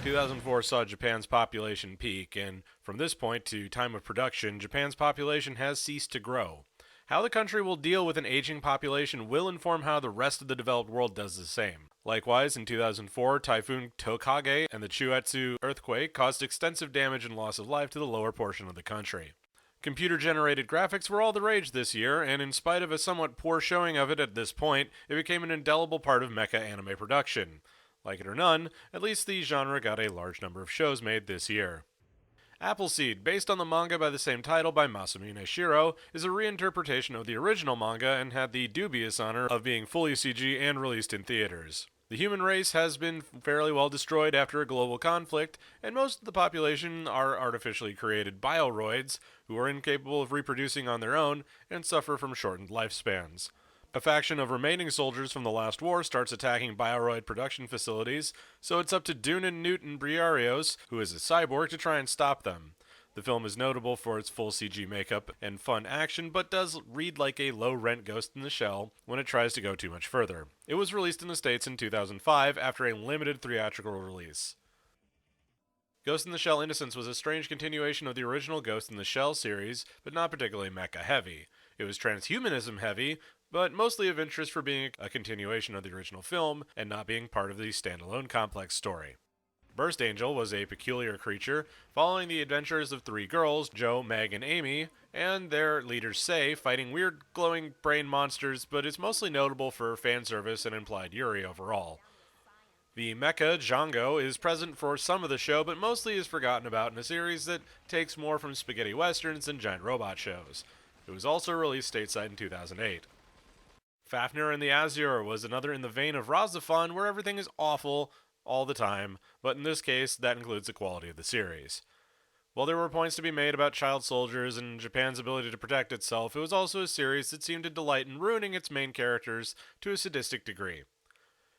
2004 saw Japan's population peak, and from this point to time of production, Japan's population has ceased to grow. How the country will deal with an aging population will inform how the rest of the developed world does the same. Likewise, in 2004, Typhoon Tokage and the Chuetsu earthquake caused extensive damage and loss of life to the lower portion of the country. Computer-generated graphics were all the rage this year, and in spite of a somewhat poor showing of it at this point, it became an indelible part of mecha anime production. Like it or none, at least the genre got a large number of shows made this year. Appleseed, based on the manga by the same title by Masamune Shirow, is a reinterpretation of the original manga and had the dubious honor of being fully CG and released in theaters. The human race has been fairly well destroyed after a global conflict, and most of the population are artificially created bioroids who are incapable of reproducing on their own and suffer from shortened lifespans. A faction of remaining soldiers from the last war starts attacking bioroid production facilities, so it's up to Dunan Newton Briarios, who is a cyborg, to try and stop them. The film is notable for its full CG makeup and fun action, but does read like a low-rent Ghost in the Shell when it tries to go too much further. It was released in the States in 2005 after a limited theatrical release. Ghost in the Shell Innocence was a strange continuation of the original Ghost in the Shell series, but not particularly mecha-heavy. It was transhumanism-heavy, but mostly of interest for being a continuation of the original film and not being part of the standalone complex story. Burst Angel was a peculiar creature, following the adventures of three girls, Jo, Meg, and Amy, and their leader Sei, fighting weird glowing brain monsters, but is mostly notable for fan service and implied Yuri overall. The mecha, Django, is present for some of the show, but mostly is forgotten about in a series that takes more from spaghetti westerns than giant robot shows. It was also released stateside in 2008. Fafnir and the Azure was another in the vein of Razafon, where everything is awful all the time, but in this case, that includes the quality of the series. While there were points to be made about child soldiers and Japan's ability to protect itself, it was also a series that seemed to delight in ruining its main characters to a sadistic degree.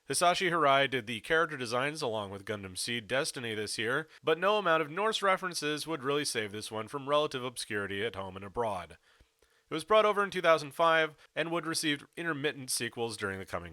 Hisashi Hirai did the character designs along with Gundam Seed Destiny this year, but no amount of Norse references would really save this one from relative obscurity at home and abroad. It was brought over in 2005 and would receive intermittent sequels during the coming.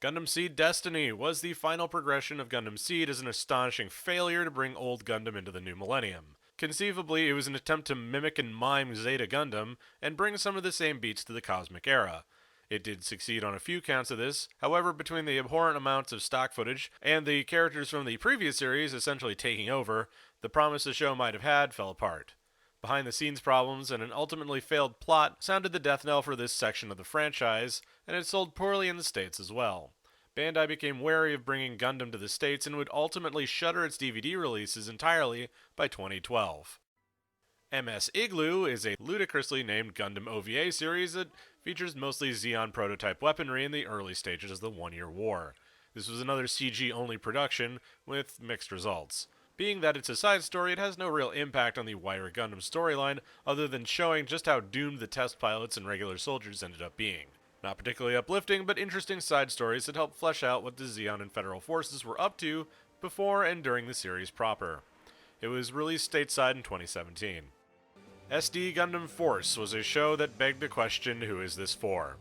Gundam Seed Destiny was the final progression of Gundam Seed as an astonishing failure to bring old Gundam into the new millennium. Conceivably, it was an attempt to mimic and mime Zeta Gundam and bring some of the same beats to the cosmic era. It did succeed on a few counts of this, however, between the abhorrent amounts of stock footage and the characters from the previous series essentially taking over, the promise the show might have had fell apart. Behind-the-scenes problems and an ultimately failed plot sounded the death knell for this section of the franchise, and it sold poorly in the States as well. Bandai became wary of bringing Gundam to the States and would ultimately shutter its DVD releases entirely by 2012. MS Igloo is a ludicrously named Gundam OVA series that features mostly Zeon prototype weaponry in the early stages of the One-Year War. This was another CG-only production with mixed results. Being that it's a side story, it has no real impact on the wider Gundam storyline other than showing just how doomed the test pilots and regular soldiers ended up being. Not particularly uplifting, but interesting side stories that help flesh out what the Zeon and Federal forces were up to before and during the series proper. It was released stateside in 2017. SD Gundam Force was a show that begged the question, who is this for?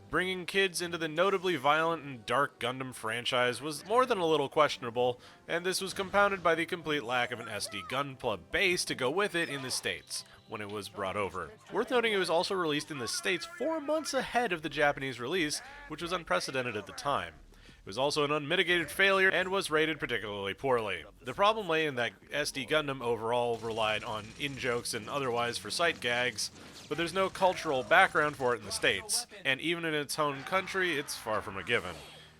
Bringing kids into the notably violent and dark Gundam franchise was more than a little questionable, and this was compounded by the complete lack of an SD Gunpla base to go with it in the States when it was brought over. Worth noting, it was also released in the States 4 months ahead of the Japanese release, which was unprecedented at the time. It was also an unmitigated failure and was rated particularly poorly. The problem lay in that SD Gundam overall relied on in-jokes and otherwise for sight gags, but there's no cultural background for it in the States, and even in its home country, it's far from a given.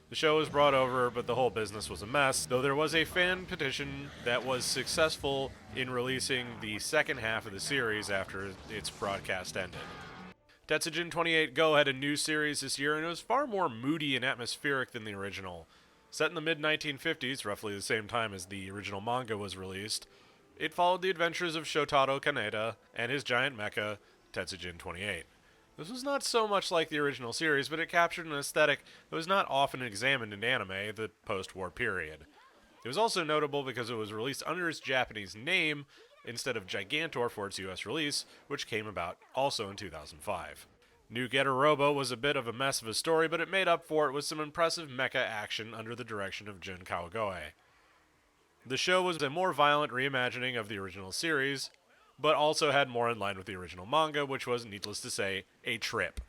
The show was brought over, but the whole business was a mess, though there was a fan petition that was successful in releasing the second half of the series after its broadcast ended. Tetsujin 28 Go had a new series this year, and it was far more moody and atmospheric than the original. Set in the mid-1950s, roughly the same time as the original manga was released, it followed the adventures of Shotaro Kaneda and his giant mecha, Tetsujin 28. This was not so much like the original series, but it captured an aesthetic that was not often examined in anime, the post-war period. It was also notable because it was released under its Japanese name, instead of Gigantor for its US release, which came about also in 2005. New Getter Robo was a bit of a mess of a story, but it made up for it with some impressive mecha action under the direction of Jun Kawagoe. The show was a more violent reimagining of the original series, but also had more in line with the original manga, which was, needless to say, a trip.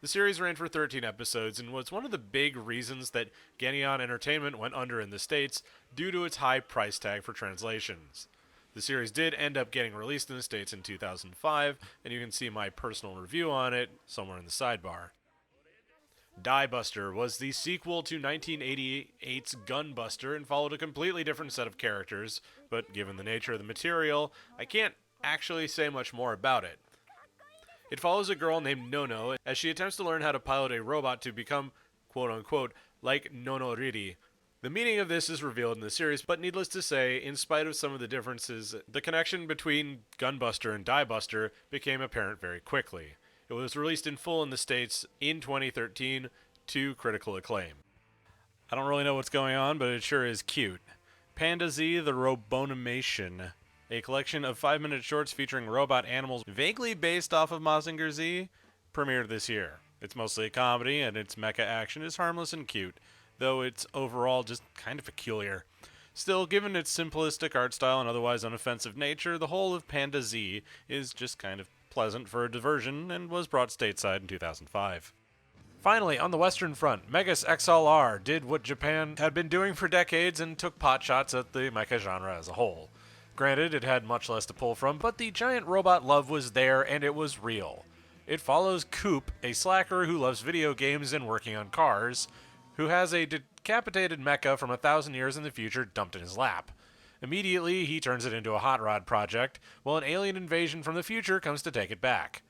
The series ran for 13 episodes and was one of the big reasons that Geneon Entertainment went under in the States due to its high price tag for translations. The series did end up getting released in the States in 2005, and you can see my personal review on it somewhere in the sidebar. Die Buster was the sequel to 1988's Gunbuster and followed a completely different set of characters, but given the nature of the material, I can't actually say much more about it. It follows a girl named Nono as she attempts to learn how to pilot a robot to become, quote-unquote, like Nonoriri. The meaning of this is revealed in the series, but needless to say, in spite of some of the differences, the connection between Gunbuster and Die Buster became apparent very quickly. It was released in full in the States in 2013 to critical acclaim. I don't really know what's going on, but it sure is cute. Panda Z, the Robonimation, a collection of 5-minute shorts featuring robot animals vaguely based off of Mazinger Z, premiered this year. It's mostly a comedy, and its mecha action is harmless and cute, though it's overall just kind of peculiar. Still, given its simplistic art style and otherwise unoffensive nature, the whole of Panda Z is just kind of pleasant for a diversion and was brought stateside in 2005. Finally, on the Western Front, Megas XLR did what Japan had been doing for decades and took potshots at the mecha genre as a whole. Granted, it had much less to pull from, but the giant robot love was there and it was real. It follows Coop, a slacker who loves video games and working on cars, who has a decapitated mecha from 1,000 years in the future dumped in his lap. Immediately, he turns it into a hot rod project, while an alien invasion from the future comes to take it back.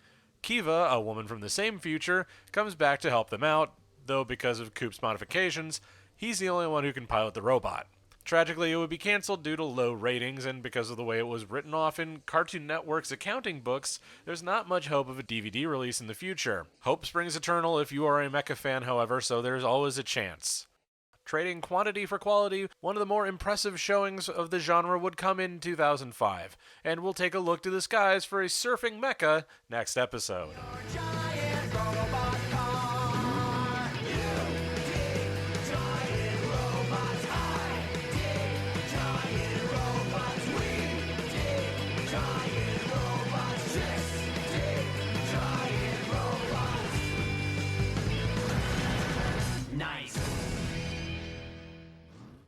Kiva, a woman from the same future, comes back to help them out, though because of Coop's modifications, he's the only one who can pilot the robot. Tragically, it would be cancelled due to low ratings, and because of the way it was written off in Cartoon Network's accounting books, there's not much hope of a DVD release in the future. Hope springs eternal if you are a mecha fan, however, so there's always a chance. Trading quantity for quality, one of the more impressive showings of the genre would come in 2005, and we'll take a look to the skies for a surfing mecha next episode.